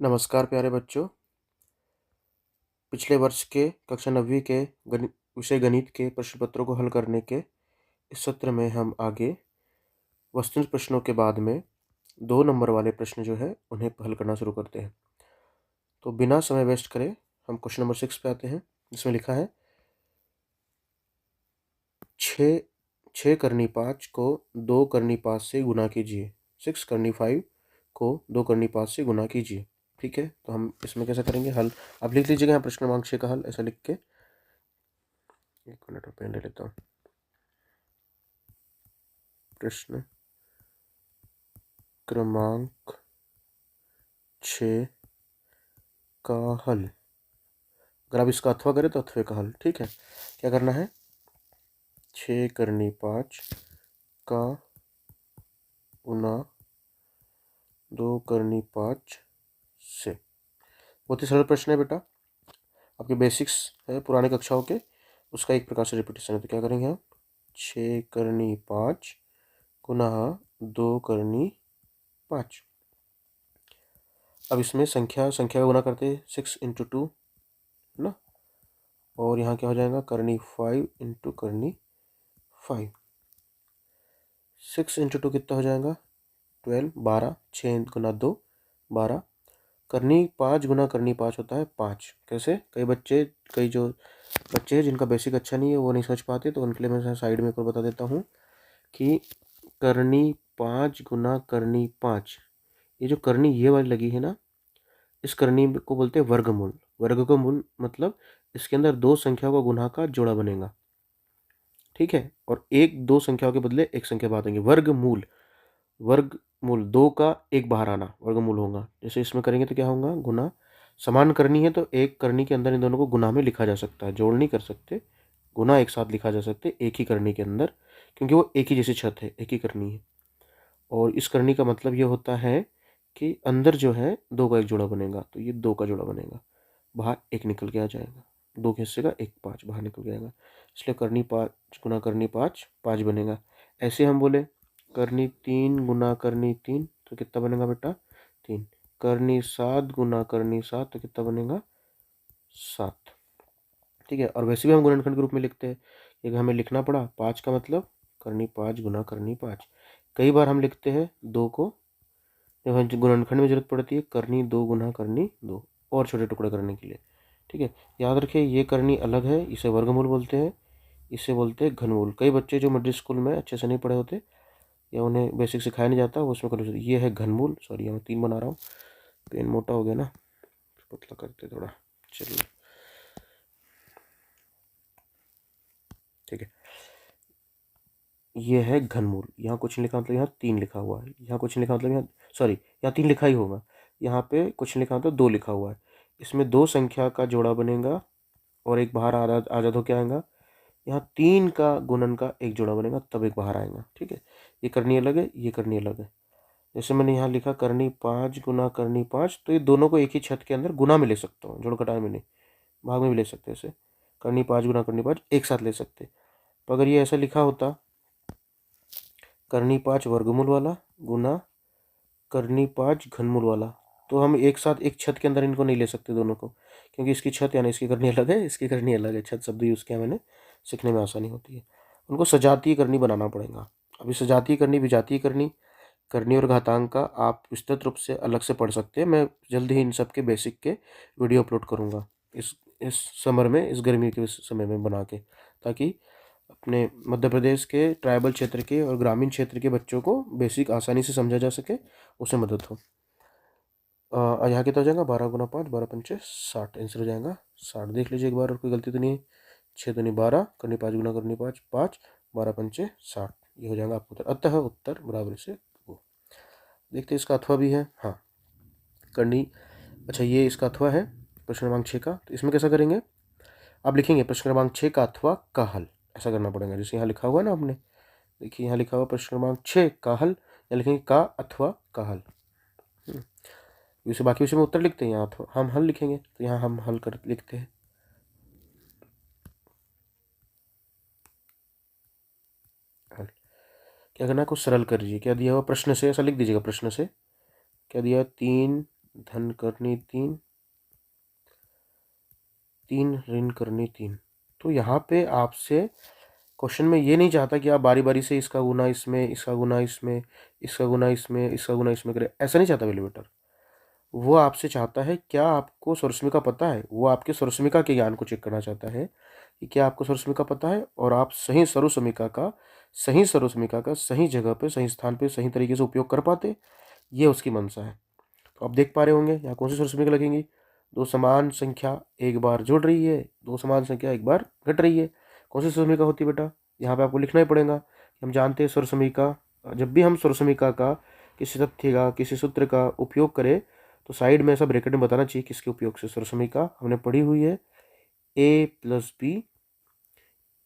नमस्कार प्यारे बच्चों। पिछले वर्ष के कक्षा 9वीं के विषय गणित के प्रश्न पत्रों को हल करने के इस सत्र में हम आगे वस्तुनिष्ठ प्रश्नों के बाद में 2 नंबर वाले प्रश्न जो है उन्हें हल करना शुरू करते हैं। तो बिना समय वेस्ट करे हम क्वेश्चन नंबर 6 पे आते हैं, जिसमें लिखा है 6 करनी 5 को 2 करनी 5 से गुना कीजिए। 6 करनी 5 को 2 करनी 5 से गुना कीजिए। ठीक है, तो हम इसमें कैसे करेंगे हल। आप लिख लीजिएगा यहाँ प्रश्न क्रमांक 6 का हल ऐसा लिख के। एक मिनट में पेन ले लेता हूँ। प्रश्न क्रमांक 6 का हल। अगर आप इसका अथवा करें तो अथवे का हल। ठीक है, क्या करना है? 6 करनी 5 का गुना 2 करनी 5 से। बहुत ही सरल प्रश्न है बेटा, आपके बेसिक्स है पुराने कक्षाओं के, उसका एक प्रकार से रिपीटेशन है। तो क्या करेंगे हम? 6 करनी 5 गुना 2 करनी 5। अब इसमें संख्या का गुना करते हैं 6 × 2 है ना, और यहाँ क्या हो जाएगा? करनी 5 × करनी 5। 6 × 2 कितना हो जाएगा? 12। 12 6 गुना 2 12। करनी 5 गुना करनी 5 होता है 5। कैसे? कई जो बच्चे हैं जिनका बेसिक अच्छा नहीं है वो नहीं समझ पाते, तो उनके लिए मैं साइड में एक और बता देता हूँ कि करनी 5 गुना करनी 5, ये जो करनी ये वाली लगी है ना, इस करनी को बोलते हैं वर्गमूल। वर्गमूल मतलब इसके अंदर 2 संख्याओं का गुणा का जोड़ा बनेगा। ठीक है, और एक 2 संख्याओं के बदले एक संख्या बाहर देंगे। वर्गमूल 2 का एक बाहर आना वर्गमूल होगा। जैसे इसमें करेंगे तो क्या होगा? गुना। समान करनी है तो एक करनी के अंदर इन दोनों को गुना में लिखा जा सकता है, जोड़ नहीं कर सकते। गुना एक साथ लिखा जा सकते एक ही करनी के अंदर, क्योंकि वो एक ही जैसी छत है, एक ही करनी है। और इस करनी का मतलब ये होता है कि अंदर जो है 2 का एक जोड़ा बनेगा, तो ये 2 का जोड़ा बनेगा, बाहर एक निकल के आ जाएगा। 2 के हिस्से का एक 5 बाहर निकल जाएगा, इसलिए करनी 5 गुना करनी 5 5 बनेगा। ऐसे हम बोले करनी 3 गुना करनी 3 तो कितना बनेगा बेटा? 3। करनी 7 गुना करनी 7 तो कितना बनेगा? 7। ठीक है, और वैसे भी हम गुणनखंड के रूप में लिखते हैं, एक हमें लिखना पड़ा 5 का मतलब करनी 5 गुना करनी 5। कई बार हम लिखते हैं 2 को, जब हम गुणनखंड में जरूरत पड़ती है करनी 2 गुना करनी 2 और छोटे टुकड़े करने के लिए। ठीक है, याद रखिए ये करनी अलग है, इसे वर्गमूल बोलते हैं, इसे बोलते हैं घनमूल। कई बच्चे जो मिडिल स्कूल में अच्छे से नहीं पढ़े होते या उन्हें बेसिक सिखाया नहीं जाता, वो उसमें कन्फ्यूज। ये है घनमूल। सॉरी, मैं 3 बना रहा हूँ, पेन मोटा हो गया ना, पतला करते थोड़ा। चलिए ठीक है, ये है घनमूल। यहाँ कुछ नहीं लिखा मतलब यहाँ 3 लिखा हुआ है, यहाँ कुछ नहीं लिखा मतलब यहाँ, सॉरी यहाँ 3 लिखा ही होगा, यहाँ पे कुछ नहीं लिखा मतलब 2 लिखा हुआ है। इसमें 2 संख्या का जोड़ा बनेगा और एक बाहर आजाद हो क्या आएगा? यहाँ 3 का गुणन का एक जोड़ा बनेगा, तब एक बाहर आएगा। ठीक है, ये करनी अलग है, ये करनी अलग है। जैसे मैंने यहाँ लिखा करनी 5 गुना करनी 5, तो ये दोनों को एक ही छत के अंदर गुना में ले सकता हूँ, जोड़ घटाव में नहीं, भाग में भी ले सकते। ऐसे करनी 5 गुना करनी 5 एक साथ ले सकते। तो अगर ये ऐसा लिखा होता करनी 5 वर्गमूल वाला गुना करनी 5 घनमूल वाला, तो हम एक साथ एक छत के अंदर इनको नहीं ले सकते दोनों को, क्योंकि इसकी छत यानी इसकी करनी अलग है, इसकी करनी अलग है। छत शब्द यूज़ किया मैंने, सीखने में आसानी होती है। उनको सजातीय करनी बनाना पड़ेगा। अभी सजातीय करनी विजातीय करनी करनी और घातांक का आप विस्तृत रूप से अलग से पढ़ सकते हैं। मैं जल्द ही इन सब के बेसिक के वीडियो अपलोड करूँगा इस समर में, इस गर्मी के समय में बना के, ताकि अपने मध्य प्रदेश के ट्राइबल क्षेत्र के और ग्रामीण क्षेत्र के बच्चों को बेसिक आसानी से समझा जा सके, उसे मदद हो। यहाँ कितना हो जाएगा? 12 गुना 5 12 पंचे 60, आंसर हो जाएगा 60। देख लीजिए एक बार, और कोई गलती तो नहीं है। 6 दूनी 12 करनी 5 गुना करनी 5 5 12 पंचे 60, ये हो जाएगा आपका उत्तर। अतः उत्तर बराबर से वो। देखते इसका अथवा भी है। हाँ, करनी, अच्छा ये इसका अथवा है प्रश्न क्रमांक 6 का। तो इसमें कैसा करेंगे? आप लिखेंगे प्रश्न क्रमांक 6 का अथवा का हल, ऐसा करना पड़ेगा। जैसे यहाँ लिखा हुआ है ना आपने, देखिए यहाँ लिखा हुआ प्रश्न क्रमांक 6 का हल, या लिखेंगे का अथवा का हल। बाकी विषय में उत्तर लिखते हैं, यहाँ तो हम हल लिखेंगे, तो यहाँ हम हल कर लिखते हैं। हल क्या करना है? कुछ सरल कर दीजिए। क्या दिया हुआ प्रश्न से, ऐसा लिख दीजिएगा। प्रश्न से क्या दिया? 3 धन करनी 3, 3 ऋण करनी 3। तो यहाँ पे आपसे क्वेश्चन में ये नहीं चाहता कि आप बारी बारी से इसका गुना इसमें, इसका गुना इसमें, इसका गुना इसमें, इसका गुना इसमें करें, ऐसा नहीं चाहता वैल्यूएटर। वो आपसे चाहता है क्या आपको स्वरसमिका पता है, वो आपके स्वरसमिका के ज्ञान को चेक करना चाहता है कि क्या आपको स्वरसमिका पता है और आप सही स्वरसमिका का सही जगह पे, सही स्थान पे, सही तरीके से उपयोग कर पाते। ये उसकी मंशा है। तो आप देख पा रहे होंगे यहाँ कौन सी स्वरसमिका लगेंगी। दो समान संख्या एक बार जुड़ रही है, दो समान संख्या एक बार घट रही है। कौन सी स्वरसमिका होती है बेटा, यहाँ पे आपको लिखना ही पड़ेगा। हम जानते हैं स्वरसमिका, जब भी हम स्वरसमिका का किसी तथ्य का, किसी सूत्र का उपयोग करें तो साइड में ऐसा ब्रैकेट में बताना चाहिए किसके उपयोग से। स्वरसमिका हमने पढ़ी हुई है a plus b,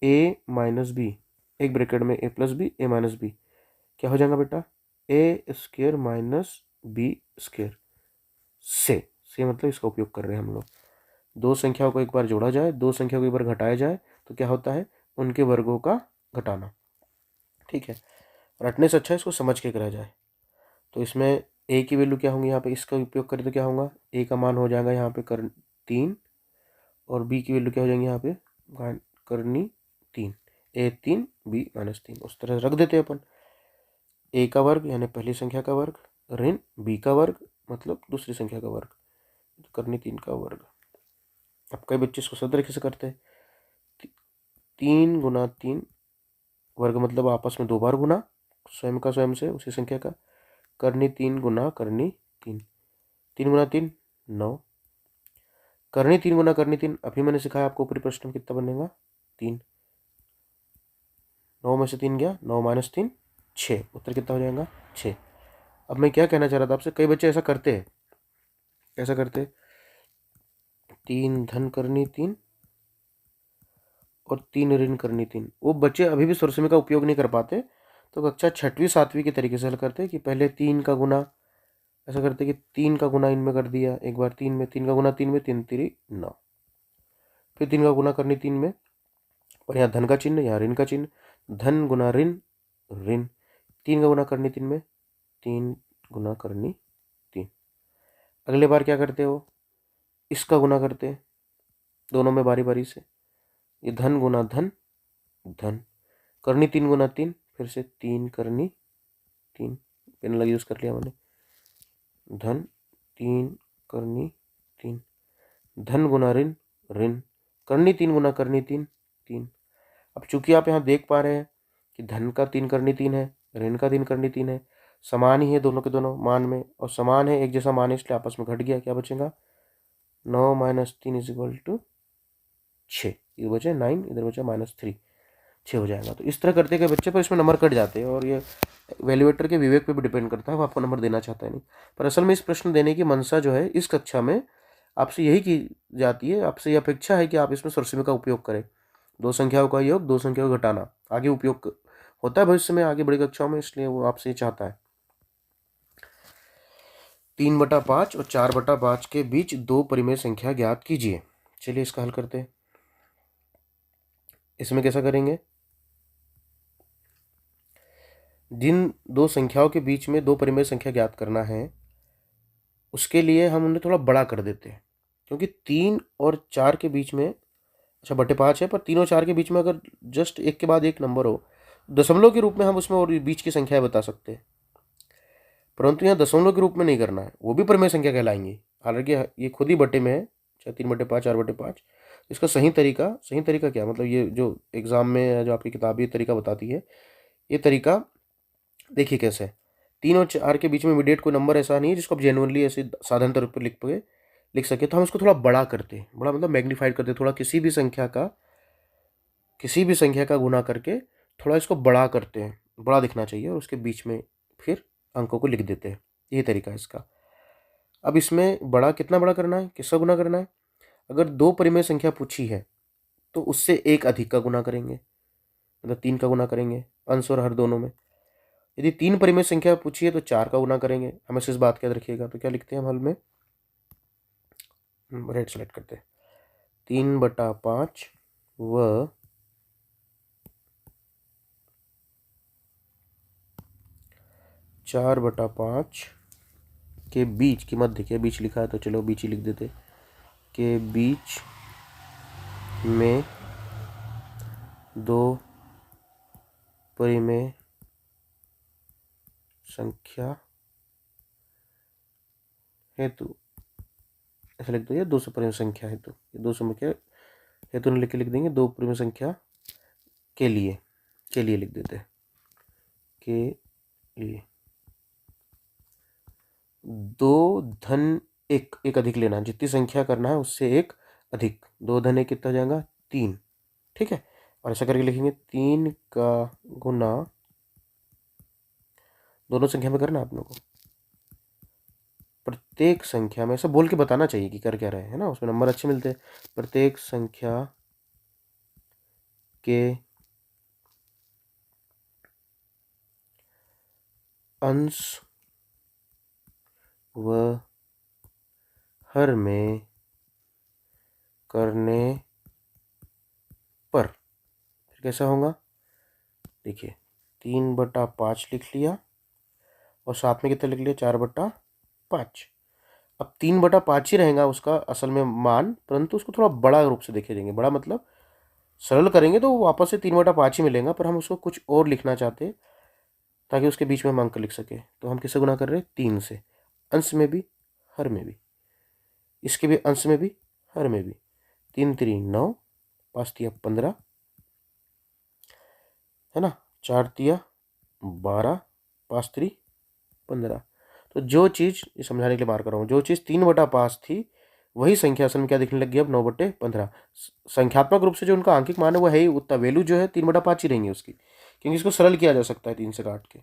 a minus b, एक ब्रैकेट में a plus b, a minus b, क्या हो जाएगा बेटा, a square minus b square. से मतलब इसका उपयोग कर रहे हैं हम लोग। दो संख्याओं को एक बार जोड़ा जाए, दो संख्याओं को एक बार घटाया जाए तो क्या होता है, उनके वर्गों का घटाना। ठीक है, रटने से अच्छा है इसको समझ के करा जाए। तो इसमें ए की वैल्यू क्या होंगी, यहाँ पे इसका उपयोग करें तो क्या होगा, ए का मान हो जाएगा यहाँ पे 3 और बी की वैल्यू क्या हो जाएंगी यहाँ पे करनी 3, ए 3 बी माइनस 3, उस तरह रख देते हैं अपन। ए का वर्ग यानी पहली संख्या का वर्ग ऋण बी का वर्ग मतलब दूसरी संख्या का वर्ग, तो करनी 3 का वर्ग। अब कई बच्चे इसको सब तरीके से करते हैं, 3 गुना 3 वर्ग मतलब आपस में 2 बार गुना, स्वयं का स्वयं से उसी संख्या का, करनी 3 गुना करनी 3, 3 गुना 3 9, करनी 3 गुना करनी 3, अभी मैंने सिखाया आपको ऊपरी प्रश्न में कितना बनेगा 3, 9 में से 3 गया, 9 माइनस 3 6, उत्तर कितना हो जाएगा 6। अब मैं क्या कहना चाह रहा था आपसे, कई बच्चे ऐसा करते हैं, कैसा करते, 3 धन करनी 3 और 3 ऋण करनी 3। वो बच्चे अभी भी स्वरसमी का उपयोग नहीं कर पाते, तो कक्षा 6वीं 7वीं के तरीके से हल करते कि पहले 3 का गुना, ऐसा करते कि 3 का गुना इनमें कर दिया एक बार 3 में, 3 का गुना 3 में, 3 3 9, फिर 3 का गुना करनी 3 में, और यहाँ धन का चिन्ह, यहाँ ऋण का चिन्ह, धन गुना ऋण ऋण, 3 का गुना करनी 3 में, 3 गुना करनी 3। अगले बार क्या करते हो, इसका गुना करते हैं दोनों में बारी बारी से, ये धन गुना धन धन, करनी 3 गुना 3, फिर से 3 करनी 3, पेन लग यूज कर लिया मैंने, धन 3 करनी 3, धन गुना ऋण ऋण, करनी 3 गुना करनी 3 3। अब चूंकि आप यहाँ देख पा रहे हैं कि धन का 3 करनी 3 है, ऋण का 3 करनी 3 है, समान ही है दोनों के दोनों मान में, और समान है एक जैसा मान है इसलिए आपस में घट गया, क्या बचेगा 9 माइनस 3 इज इक्वल टू 6, इधर बचे 9, इधर बचा -3, 6 हो जाएगा। तो इस तरह करते के बच्चे पर इसमें नंबर कट जाते हैं, और ये वैल्यूएटर के विवेक पे भी डिपेंड करता है, वो आपको नंबर देना चाहता है नहीं। पर असल में इस प्रश्न देने की मंशा जो है इस कक्षा में आपसे यही की जाती है, आपसे ये अपेक्षा है कि आप इसमें स्वरसिमी का उपयोग करें, दो संख्याओं का योग, दो संख्याओं को घटाना, आगे उपयोग होता है भविष्य में आगे बड़ी कक्षाओं में, इसलिए वो आपसे चाहता है। 3/5 और 4/5 के बीच दो परिमेय संख्या ज्ञात कीजिए। चलिए इसका हल करते हैं। इसमें कैसा करेंगे, जिन दो संख्याओं के बीच में दो परिमेय संख्या ज्ञात करना है उसके लिए हम उन्हें थोड़ा बड़ा कर देते हैं, क्योंकि 3 और 4 के बीच में, अच्छा 5 है, पर 3 और 4 के बीच में अगर जस्ट एक के बाद एक नंबर हो, दशमलव के रूप में हम उसमें और बीच की संख्या बता सकते हैं, परंतु यहाँ दशमलव के रूप में नहीं करना है, वो भी परिमेय संख्या कहलाएंगी। हालांकि ये खुद ही बटे में है, चाहे 3/5 4/5। इसका सही तरीका क्या मतलब, ये जो एग्जाम में जो आपकी किताब ये तरीका बताती है, ये तरीका देखिए कैसे, 3 और 4 के बीच में इमीडिएट कोई नंबर ऐसा नहीं है जिसको आप जेनुअनली ऐसे साधारण तौर पर लिख सके, तो हम इसको थोड़ा बड़ा करते हैं, बड़ा मतलब मैग्नीफाइड करते हैं, थोड़ा किसी भी संख्या का गुना करके थोड़ा इसको बड़ा करते हैं, बड़ा दिखना चाहिए, और उसके बीच में फिर अंकों को लिख देते हैं। यही तरीका है इसका। अब इसमें बड़ा कितना बड़ा करना है, किसका गुना करना है, अगर दो परिमेय संख्या पूछी है तो उससे एक अधिक का गुना करेंगे, मतलब 3 का गुना करेंगे अंश और हर दोनों में। यदि 3 परिमेय संख्या पूछी है तो 4 का गुना करेंगे, हमेशा इस बात का याद रखिएगा। तो क्या लिखते हैं हम हल में, रेड सेलेक्ट करते हैं, 3/5 व 4/5 के बीच की मध्य के बीच लिखा है तो चलो बीच ही लिख देते, के बीच में दो परिमेय संख्या हेतु, ऐसा लिख दो, या 200 परिमेय संख्या हेतु, 200 में क्या हेतु ने लिख देंगे, 2 परिमेय संख्या के लिए लिख देते हैं, के लिए 2 धन 1 एक अधिक लेना, जितनी संख्या करना है उससे एक अधिक, 2 धन 1 कितना हो जाएगा 3, ठीक है। और ऐसा करके लिखेंगे 3 का गुना, दोनों संख्या में करना आप लोगों को, प्रत्येक संख्या में ऐसा बोल के बताना चाहिए कि कर क्या रहे हैं ना, उसमें नंबर अच्छे मिलते हैं। प्रत्येक संख्या के अंश व हर में करने पर फिर कैसा होगा, देखिए 3/5 लिख लिया और साथ में कितना लिख लिया 4/5। अब 3/5 ही रहेगा उसका असल में मान, परंतु उसको थोड़ा बड़ा रूप से देखे देंगे, बड़ा मतलब सरल करेंगे तो वापस से 3/5 ही मिलेगा, पर हम उसको कुछ और लिखना चाहते ताकि उसके बीच में हम अंक लिख सके। तो हम किससे गुना कर रहे हैं 3 से, अंश में भी हर में भी, इसके भी अंश में भी हर में भी, 3 3 9, 5 3 15 है ना, 4 3 12, 5 3 15। तो जो चीज़ ये समझाने के लिए बार कर रहा हूँ, जो चीज़ 3/5 थी वही संख्या असल में क्या दिखने लग गई अब 9/15। संख्यात्मक रूप से जो उनका आंकिक मान है वो है ही उतना, वैल्यू जो है 3/5 ही रहेंगी उसकी, क्योंकि इसको सरल किया जा सकता है 3 से काट के।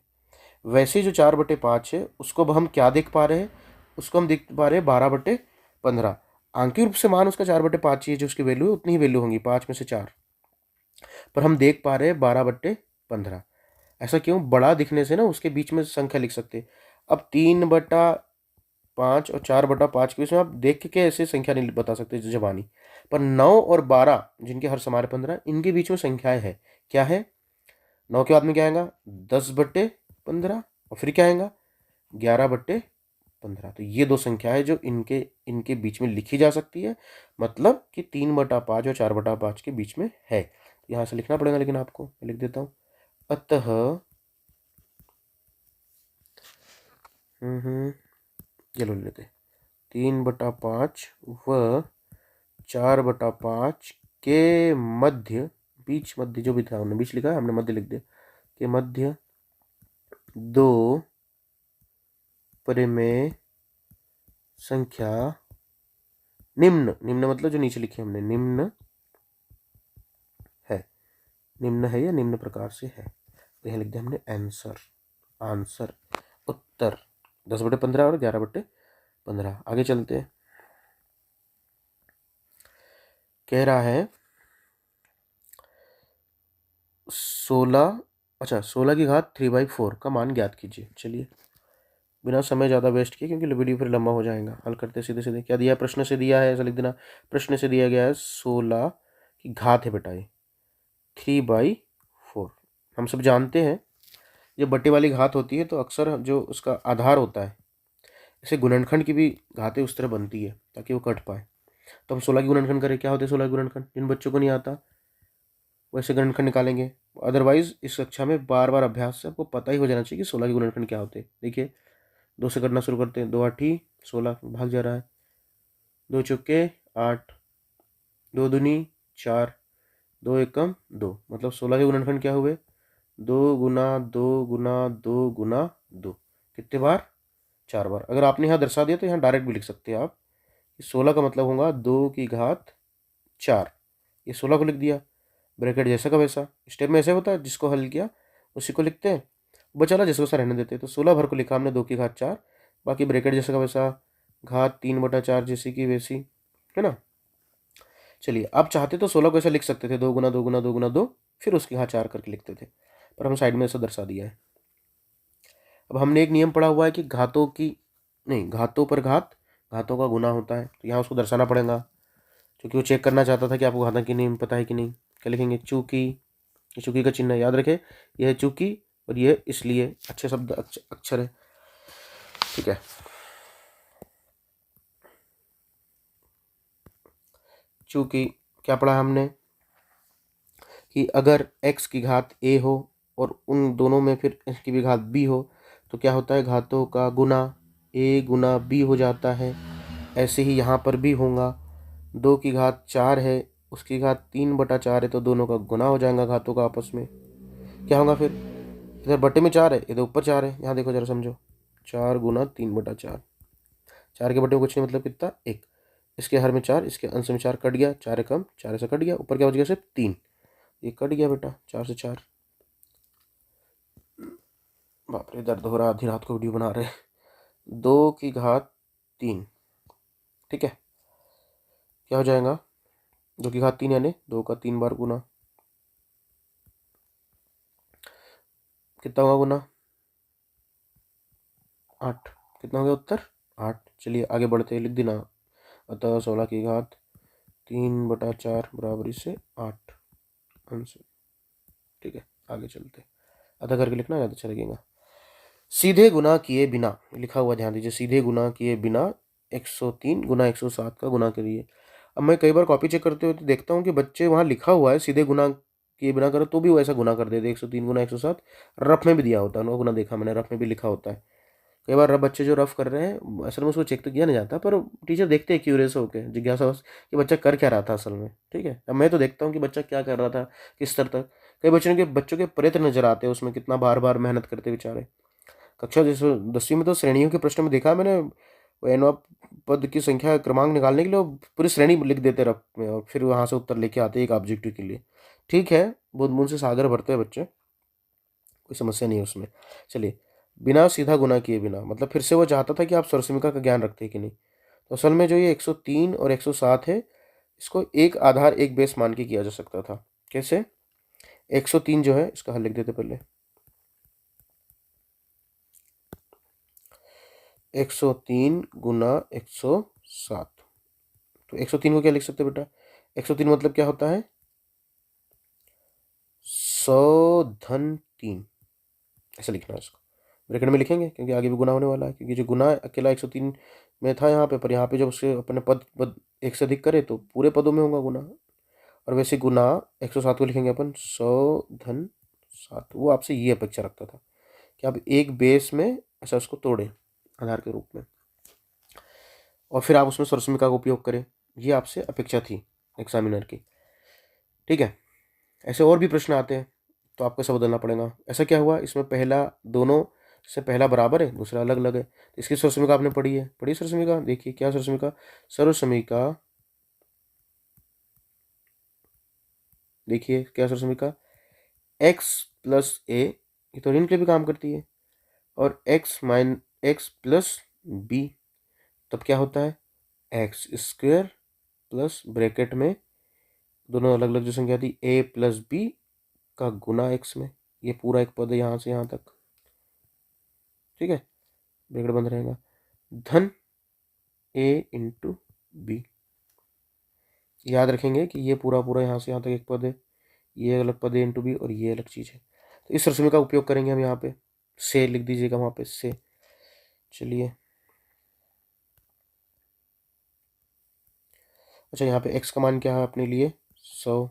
वैसे ही जो 4/5 है उसको अब हम क्या देख पा रहे हैं, उसको हम देख पा रहे हैं 12/15। आंकिक रूप से मान उसका 4/5 ही है, जो उसकी वैल्यू है उतनी ही वैल्यू होंगी 5 में से 4, पर हम देख पा रहे हैं 12/15। ऐसा क्यों, बड़ा दिखने से ना उसके बीच में संख्या लिख सकते। अब 3/5 और 4/5 के बीच में आप देख के ऐसे संख्या नहीं बता सकते जबानी, पर 9 और 12 जिनके हर समान 15, इनके बीच में संख्याएं है, क्या है 9 के बाद में क्या आएगा 10/15 और फिर क्या आएगा 11/15। तो ये दो संख्या है जो इनके बीच में लिखी जा सकती है, मतलब कि 3/5 और 4/5 के बीच में है। यहाँ से लिखना पड़ेगा, लेकिन आपको मैं लिख देता हूँ, अतः ये लो लेते 3/5 व 4/5 के मध्य, बीच मध्य जो भी था हमने बीच लिखा है, हमने मध्य लिख दिया, के मध्य 2 परिमेय संख्या निम्न, निम्न मतलब जो नीचे लिखी हमने निम्न है या निम्न प्रकार से है, तो यहाँ लिख दिया हमने आंसर उत्तर 10/15 और 11/15। आगे चलते हैं, कह रहा है 16 की घात 3/4 का मान ज्ञात कीजिए। चलिए बिना समय ज़्यादा वेस्ट किए, क्योंकि वीडियो फिर लंबा हो जाएगा, हल करते सीधे सीधे। क्या दिया है, प्रश्न से दिया है, ऐसा लिख देना, प्रश्न से दिया गया है 16 की घात है बेटा ये 3/4। हम सब जानते हैं जब बट्टे वाली घात होती है तो अक्सर जो उसका आधार होता है, जैसे गुणनखंड की भी घातें उस तरह बनती है ताकि वो कट पाए। तो हम 16 की गुणनखंड करें, क्या होते हैं 16 की गुणनखंड, जिन बच्चों को नहीं आता वैसे गुणनखंड निकालेंगे, अदरवाइज इस कक्षा में बार बार अभ्यास से आपको पता ही हो जाना चाहिए कि 16 की गुणनखंड क्या होते हैं। देखिए 2 से करना शुरू करते हैं, 2 8 16 भाग जा रहा है, 2 चौके 8, 2 दूनी 4, 2 एकम 2, मतलब 16 के गुणनखंड क्या हुए 2 गुना 2 गुना 2 गुना 2, कितने बार 4 बार। अगर आपने यहाँ दर्शा दिया तो यहाँ डायरेक्ट भी लिख सकते हैं आप, 16 का मतलब होगा 2 की घात 4, ये 16 को लिख दिया, ब्रैकेट जैसा का वैसा, स्टेप में ऐसे होता है, जिसको हल किया उसी को लिखते हैं, बचा जैसा वैसा रहने देते हैं। तो 16 भर को लिखा हमने 2 की घात 4, बाकी ब्रैकेट जैसा का वैसा, घात 3/4 जैसी की वैसी, है ना। चलिए आप चाहते तो 16 को ऐसा लिख सकते थे 2 गुना 2 गुना 2 गुना 2, फिर उसकी घात 4 करके लिखते थे, पर हम साइड में ऐसा दर्शा दिया है। अब हमने एक नियम पढ़ा हुआ है कि घातों पर घातों का गुना होता है, तो यहाँ उसको दर्शाना पड़ेगा, क्योंकि वो चेक करना चाहता था कि आपको घाता की नियम पता है कि नहीं। क्या लिखेंगे चूंकि, चूंकि का चिन्ह याद रखे, यह है चूंकि और ये इसलिए, अच्छे शब्द अक्षर है, ठीक है। चूँकि क्या पढ़ा हमने कि अगर x की घात a हो और उन दोनों में फिर x की भी घात b हो तो क्या होता है, घातों का गुना a गुना b हो जाता है। ऐसे ही यहाँ पर भी होगा, 2 की घात 4 है, उसकी घात 3/4 है, तो दोनों का गुना हो जाएगा घातों का आपस में। क्या होगा फिर, इधर बटे में 4 है, इधर ऊपर 4 है, यहाँ देखो जरा समझो, 4 गुना 3/4, 4 के बटे में कुछ नहीं, मतलब कितना, 1। इसके हर में 4, इसके अंश में 4 कट गया, 4 कम 4 से कट गया, ऊपर क्या बच गया सिर्फ 3, ये कट गया बेटा 4 से 4। बाप रे, दर्द हो रहा, आधी रात को वीडियो बना रहे। 2 की घात 3, ठीक है, क्या हो जाएगा, 2 की घात 3 यानी 2 का 3 बार गुना, कितना होगा गुना, 8। कितना हो गया उत्तर, 8। चलिए आगे बढ़ते लिख देना, अतः 16 की घात 3/4 बराबरी से 8 अंश, ठीक है। आगे चलते, आधा करके लिखना ज़्यादा अच्छा लगेगा। सीधे गुना किए बिना लिखा हुआ, ध्यान दीजिए, सीधे गुना किए बिना 103 गुना 107 का गुना करिए। अब मैं कई बार कॉपी चेक करते हुए तो देखता हूँ कि बच्चे वहाँ लिखा हुआ है सीधे गुना किए बिना करो तो भी वो ऐसा गुना कर देते, 103 गुना 107, रफ में भी दिया होता है, उन्होंने गुना देखा मैंने, रफ में भी लिखा होता है। कई बार बच्चे जो रफ कर रहे हैं असल में उसको चेक तो किया नहीं जाता, पर टीचर देखते हैं क्यूरियस होकर, जिज्ञासा कि बच्चा कर क्या रहा था असल में, ठीक है। अब मैं तो देखता हूँ कि बच्चा क्या कर रहा था, किस स्तर तक। कई बच्चों के प्रयत्न नजर आते हैं उसमें, कितना बार बार मेहनत करते बेचारे। कक्षा जैसे 10वीं में तो श्रेणियों के प्रश्न में देखा मैंने, वो एनवा पद की संख्या क्रमांक निकालने के लिए वो पूरी श्रेणी लिख देते रफ में और फिर वहाँ से उत्तर लेके आते एक ऑब्जेक्टिव के लिए। ठीक है, बूंद बूंद से सागर भरते हैं बच्चे, कोई समस्या नहीं है उसमें। चलिए, बिना सीधा गुना किए बिना, मतलब फिर से वो चाहता था कि आप स्वरसमिका का ज्ञान रखते हैं कि नहीं। तो असल में जो ये 103 और 107 है, इसको एक आधार एक बेस मान के किया जा सकता था। कैसे, 103 जो है इसका हल लिख देते पहले, 103 गुना 107। तो 103 को क्या लिख सकते हैं बेटा, 103 मतलब क्या होता है, 100 धन 3, ऐसा लिखना है इसको। ब्रैकेट में लिखेंगे क्योंकि आगे भी गुना होने वाला है, क्योंकि जो गुना अकेला 103 में था यहाँ पे, पर यहाँ पे जब उससे अपने पद एक से अधिक करे तो पूरे पदों में होगा गुना। और वैसे गुना 107 को लिखेंगे अपन 100 धन 7। वो आपसे ये अपेक्षा रखता था कि आप एक बेस में ऐसा उसको तोड़ें आधार के रूप में, और फिर आप उसमें स्वरसमिका का उपयोग करें, ये आपसे अपेक्षा थी एग्जामिनर की, ठीक है। ऐसे और भी प्रश्न आते हैं तो आपको ऐसा बदलना पड़ेगा। ऐसा क्या हुआ, इसमें पहला दोनों से पहला बराबर है, दूसरा अलग अलग है, तो इसकी स्वरसमिका आपने पढ़ी है, पढ़ी स्वरसमिका, देखिए क्या स्वरसमिका, सर्वसमिका, देखिए क्या स्वरसमिका, x प्लस ए, ये तो ऋण के लिए भी काम करती है, और x प्लस बी, तब क्या होता है, एक्स स्क्वेयर प्लस ब्रैकेट में दोनों अलग अलग जो संख्या थी a प्लस बी का गुना x में, ये पूरा एक पद है यहाँ से यहाँ तक, ठीक है, ब्रैकेट बंद रहेगा, धन a इंटू बी। याद रखेंगे कि ये पूरा पूरा यहाँ से यहाँ तक एक पद है, ये अलग पद है इंटू बी, और ये अलग चीज़ है। तो इस रस्म का उपयोग करेंगे हम यहाँ पे, से लिख दीजिएगा वहाँ पे, से। चलिए, अच्छा यहाँ पे x का मान क्या है अपने लिए, 100,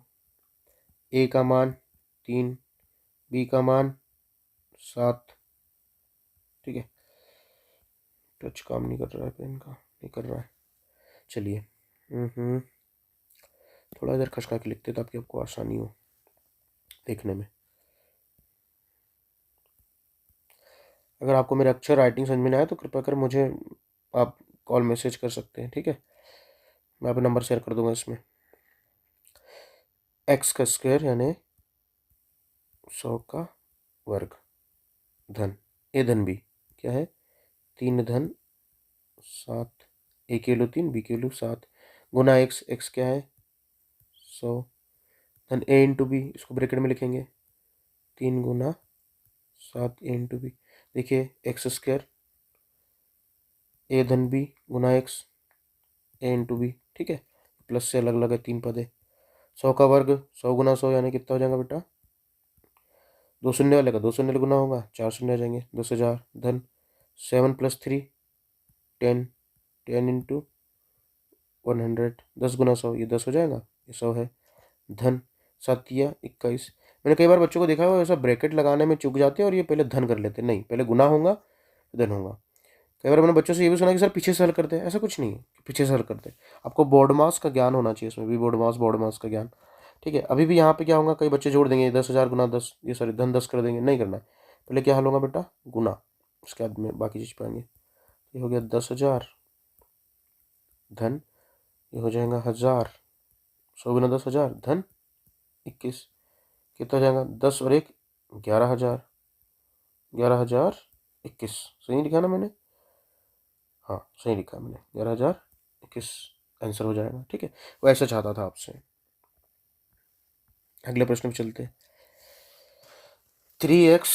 a का मान 3, b का मान 7, ठीक है। टच काम नहीं कर रहा है पेन का, नहीं कर रहा है। चलिए, थोड़ा इधर खसका के लिखते ताकि आपको आसानी हो देखने में। अगर आपको मेरे अक्षर राइटिंग समझ में नहीं आया तो कृपया कर मुझे आप कॉल मैसेज कर सकते हैं, ठीक है, मैं आपको नंबर शेयर कर दूंगा इसमें। x का स्क्वायर यानी 100 का वर्ग, धन a धन b, क्या है, 3 धन 7, a की वैल्यू 3, b की वैल्यू 7, गुना x क्या है 100, धन a इंटू बी, इसको ब्रैकेट में लिखेंगे, 3 गुना 7 a इंटू बी। देखिए एक्स स्क्वायर a धन b गुना x a इंटू बी, ठीक है, प्लस से अलग अलग है, 3 पद है। 100 का वर्ग 100 गुना 100 यानी कितना हो जाएगा बेटा, 2 शून्य वाले का 2 शून्य गुना होगा, 4 शून्य आ जाएंगे, 10,000, धन 7 + 3 10, 10 इंटू 100, 10 गुना 100, ये 10 हो जाएगा, ये 100 है। धन 7 या 21। मैंने कई बार बच्चों को देखा है ऐसा ब्रैकेट लगाने में चूक जाते हैं और ये पहले धन कर लेते हैं। नहीं, पहले गुना होगा फिर धन होगा। कई बार मैंने बच्चों से ये भी सुना कि सर पीछे से हल करते हैं, ऐसा कुछ नहीं है पीछे से हल करते हैं। आपको बोर्ड मास का ज्ञान होना चाहिए, इसमें भी बोर्ड मास का ज्ञान। ठीक है, अभी भी यहाँ पे क्या होगा, कई बच्चे जोड़ देंगे 10,000 गुना 10, ये सॉरी धन 10 कर देंगे, नहीं करना है। पहले क्या हल होगा बेटा, गुना, उसके बाद में बाकी चीज़ पाएंगे। ये हो गया 10,000 धन, ये हो जाएगा 1000, 100 गुना 10,000 धन 21, कितना हो जाएगा 10 और 1 11,000, 11,021। सही लिखा ना मैंने? हाँ सही लिखा मैंने, 11,021 आंसर हो जाएगा। ठीक है, वो ऐसा चाहता था आपसे। अगले प्रश्न पे चलते हैं। 3x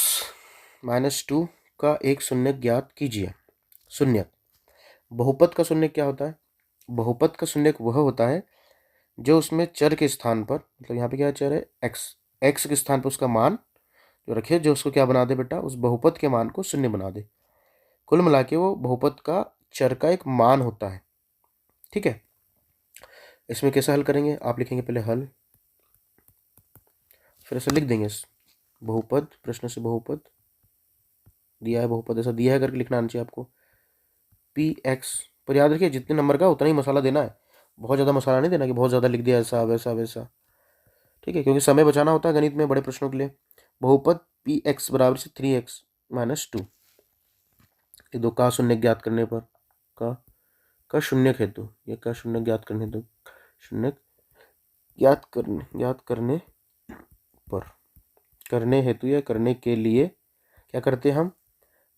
- 2 का एक शून्यक ज्ञात कीजिए। शून्यक, बहुपद का शून्यक क्या होता है? बहुपद का शून्यक वह होता है जो उसमें चर के स्थान पर, मतलब यहाँ पे क्या चर है, x के स्थान पर उसका मान जो रखे, जो उसको क्या बना दे बेटा, उस बहुपद के मान को शून्य बना दे। कुल मिला के वो बहुपद का चर का एक मान होता है। ठीक है, इसमें कैसे हल करेंगे, आप लिखेंगे पहले हल, फिर ऐसे लिख देंगे बहुपद, प्रश्न से बहुपद दिया है, बहुपद ऐसा दिया है करके लिखना आना चाहिए आपको। px पर याद रखिए जितने नंबर का उतना ही मसाला देना है, बहुत ज़्यादा मसाला नहीं देना कि बहुत ज़्यादा लिख दिया ऐसा वैसा वैसा। ठीक है, क्योंकि समय बचाना होता है गणित में बड़े प्रश्नों के लिए। बहुपद px बराबर से 3x - 2, ये दो का शून्य ज्ञात करने पर, का शून्य हेतु, ये का शून्य ज्ञात करने हेतु, शून्य ज्ञात करने पर, करने हेतु या करने के लिए क्या करते हैं हम,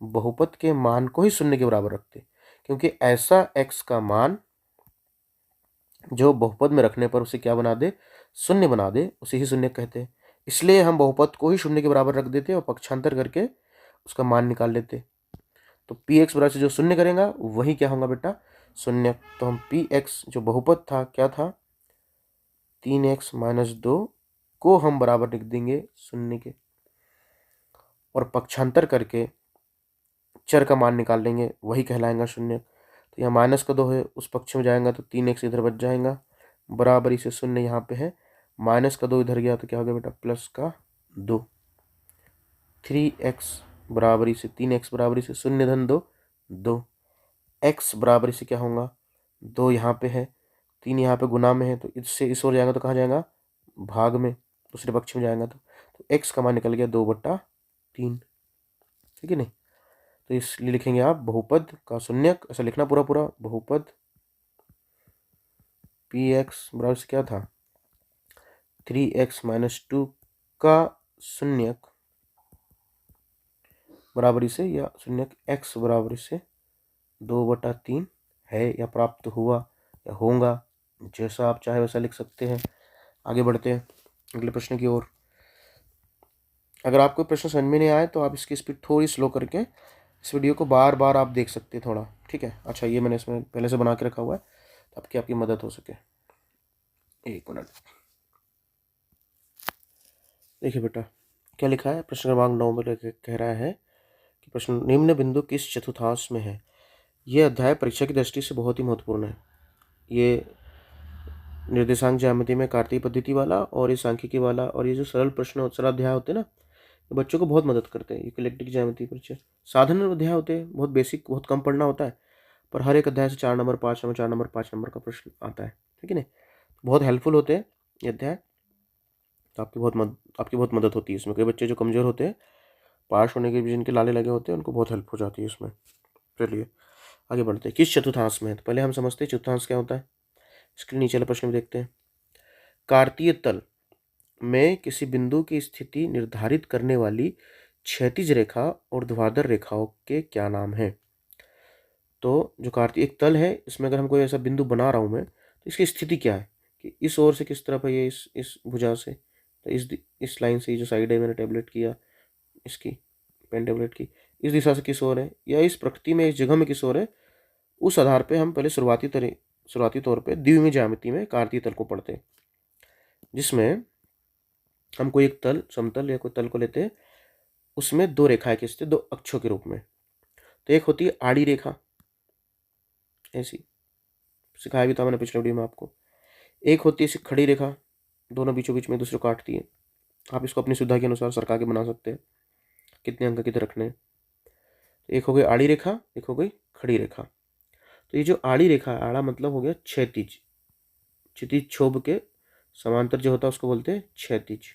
बहुपद के मान को ही शून्य के बराबर रखते, क्योंकि ऐसा x का मान जो बहुपद में रखने पर उसे क्या बना दे, शून्य बना दे, उसे ही शून्य कहते हैं। इसलिए हम बहुपद को ही शून्य के बराबर रख देते और पक्षांतर करके उसका मान निकाल लेते। तो px बराबर से जो शून्य करेगा वही क्या होगा बेटा, शून्य। तो हम px जो बहुपद था क्या था, 3x - 2 को हम बराबर लिख देंगे शून्य के, और पक्षांतर करके चर का मान निकाल लेंगे, वही कहलाएगा शून्य। तो यहाँ -2 है, उस पक्ष में जाएगा तो 3x इधर बच जाएगा, बराबरी से शून्य यहाँ पे है, -2 इधर गया तो क्या हो गया बेटा, +2। 3x बराबरी से 3x बराबरी से शून्य धन 2, 2 x बराबरी से क्या होगा, 2 यहाँ पे है, 3 यहाँ पे गुना में है, तो इससे इस ओर जाएगा तो कहाँ जाएगा, भाग में, दूसरे पक्ष में जाएगा तो x का मान निकल गया 2/3। ठीक है नहीं, तो इसलिए लिखेंगे आप बहुपद का शून्यक, ऐसा लिखना पूरा पूरा, बहुपद px बराबर से क्या था, 3x - 2 का शून्यक बराबरी से, या शून्यक x बराबरी से 2/3 है, या प्राप्त हुआ या होगा, जैसा आप चाहे वैसा लिख सकते हैं। आगे बढ़ते हैं अगले प्रश्न की ओर। अगर आपको प्रश्न समझ में नहीं आए तो आप इसकी स्पीड थोड़ी स्लो करके इस वीडियो को बार बार आप देख सकते हैं थोड़ा। ठीक है, अच्छा ये मैंने इसमें पहले से बना के रखा हुआ है ताकि आपकी मदद हो सके। 1 मिनट, देखिए बेटा क्या लिखा है, प्रश्न क्रमांक 9 में कह रहा है कि प्रश्न, निम्न बिंदु किस चतुर्थांश में है। यह अध्याय परीक्षा की दृष्टि से बहुत ही महत्वपूर्ण है। ये निर्देशांक ज्यामिति में कार्तीय पद्धति वाला और ये सांख्यिकी वाला और ये जो सरल प्रश्न सरल अध्याय होते हैं ना, ये बच्चों को बहुत मदद करते हैं। ये इलेक्ट्रिक ज्यामिति परिचय साधारण अध्याय होते हैं, बहुत बेसिक, बहुत कम पढ़ना होता है, पर हर एक अध्याय से 4 नंबर 5 नंबर 4 नंबर 5 नंबर का प्रश्न आता है। ठीक है नहीं, बहुत हेल्पफुल होते हैं ये अध्याय, तो आपकी बहुत मदद होती है इसमें। कई बच्चे जो कमज़ोर होते हैं, पास होने के भी जिनके लाले लगे होते हैं, उनको बहुत हेल्प हो जाती है इसमें। चलिए आगे बढ़ते हैं। किस चतुर्थांश में है, तो पहले हम समझते हैं चतुर्थांश क्या होता है। इसके नीचे वाले प्रश्न में देखते हैं, कार्तीय तल में किसी बिंदु की स्थिति निर्धारित करने वाली क्षैतिज रेखा और ऊर्ध्वाधर रेखाओं के क्या नाम है। तो जो कार्तीय एक तल है, इसमें अगर हम कोई ऐसा बिंदु बना रहा हूँ मैं, तो इसकी स्थिति क्या है कि इस ओर से किस तरफ है, ये इस भुजा से, तो इस लाइन से, ये जो साइड है मैंने टैबलेट किया इसकी, पेन टैबलेट की, इस दिशा से किस ओर है, या इस प्रकृति में इस जगह में किस ओर है, उस आधार पे हम पहले शुरुआती तौर पे द्विमीय ज्यामिति में कार्तीय तल को पढ़ते हैं, जिसमें हम कोई एक तल, समतल या कोई तल को लेते हैं, उसमें दो रेखाएं खींचते, दो अक्षों के रूप में। तो एक होती है आड़ी रेखा ऐसी, सिखाया भी था मैंने पिछले वीडियो में आपको। एक होती है खड़ी रेखा, दोनों बीचों बीच में दूसरे को काटती है। आप इसको अपनी सुविधा के अनुसार सरका के बना सकते हैं, कितने अंक कितने रखने हैं। एक हो गई आड़ी रेखा, एक हो गई खड़ी रेखा। तो ये जो आड़ी रेखा है, आड़ा मतलब हो गया क्षैतिज, क्षितिज क्षोभ के समांतर जो होता है उसको बोलते हैं क्षैतिज,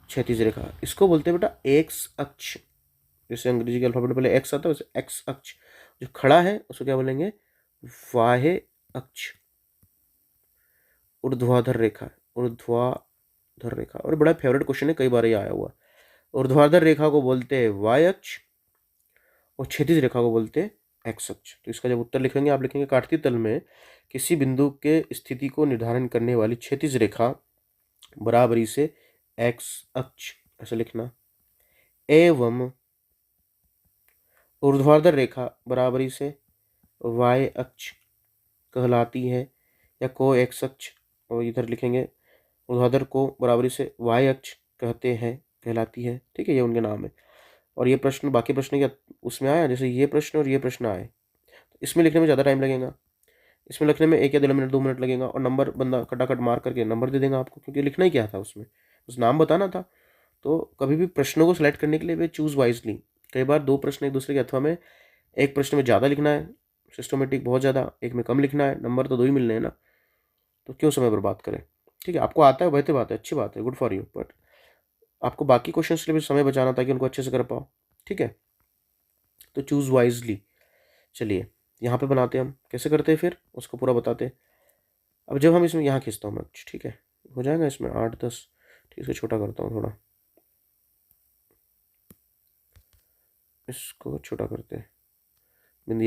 क्षैतिज रेखा। इसको बोलते हैं बेटा एक्स अक्ष। जैसे अंग्रेजी के अल्फाबेट पहले एक्स आता है वैसे एक्स अक्ष। जो खड़ा है उसको क्या बोलेंगे, वाहे अक्ष। ऊर्ध्वाधर रेखा, ऊर्ध्वाधर रेखा। और बड़ा फेवरेट क्वेश्चन है, कई बार ये आया हुआ। ऊर्ध्वाधर रेखा को बोलते हैं वाय अक्ष और क्षैतिज रेखा को बोलते हैं एक्स अक्ष। तो इसका जब उत्तर लिखेंगे आप लिखेंगे काटती तल में किसी बिंदु के स्थिति को निर्धारण करने वाली क्षैतिज रेखा बराबरी से एक्स अक्ष, ऐसे लिखना। एवं ऊर्ध्वाधर रेखा बराबरी से वाय अक्ष कहलाती है, या को एक्स अक्ष, और इधर लिखेंगे ऊर्ध्वाधर को बराबरी से वाय अक्ष कहते हैं, कहलाती है। ठीक है, ये उनके नाम है। और ये प्रश्न बाकी प्रश्न क्या उसमें आया, जैसे ये प्रश्न और ये प्रश्न आए, इसमें लिखने में ज़्यादा टाइम लगेगा। इसमें लिखने में 1 या 2 मिनट लगेगा, और नंबर बंदा खटाखट मार करके नंबर दे देगा आपको, क्योंकि लिखना ही क्या था उसमें, उस नाम बताना था। तो कभी भी प्रश्नों को सिलेक्ट करने के लिए वे चूज़ वाइजली। कई बार 2 प्रश्न एक दूसरे के अथवा में, एक प्रश्न में ज़्यादा लिखना है सिस्टमेटिक बहुत ज़्यादा, एक में कम लिखना है, नंबर तो 2 ही मिलने हैं ना, तो क्यों समय बर्बाद करें। ठीक है, आपको आता है बेहतर बात है, अच्छी बात है, गुड फॉर यू, बट आपको बाकी क्वेश्चन के लिए भी समय बचाना ताकि उनको अच्छे से कर पाओ। ठीक है, तो चूज़ वाइजली। चलिए यहाँ पे बनाते हैं हम, कैसे करते हैं फिर उसको पूरा बताते हैं। अब जब हम इसमें यहाँ खींचता हूँ मैं, ठीक है, हो जाएगा इसमें 8-10। ठीक है, इसको छोटा करता हूँ थोड़ा, इसको छोटा करते हैं।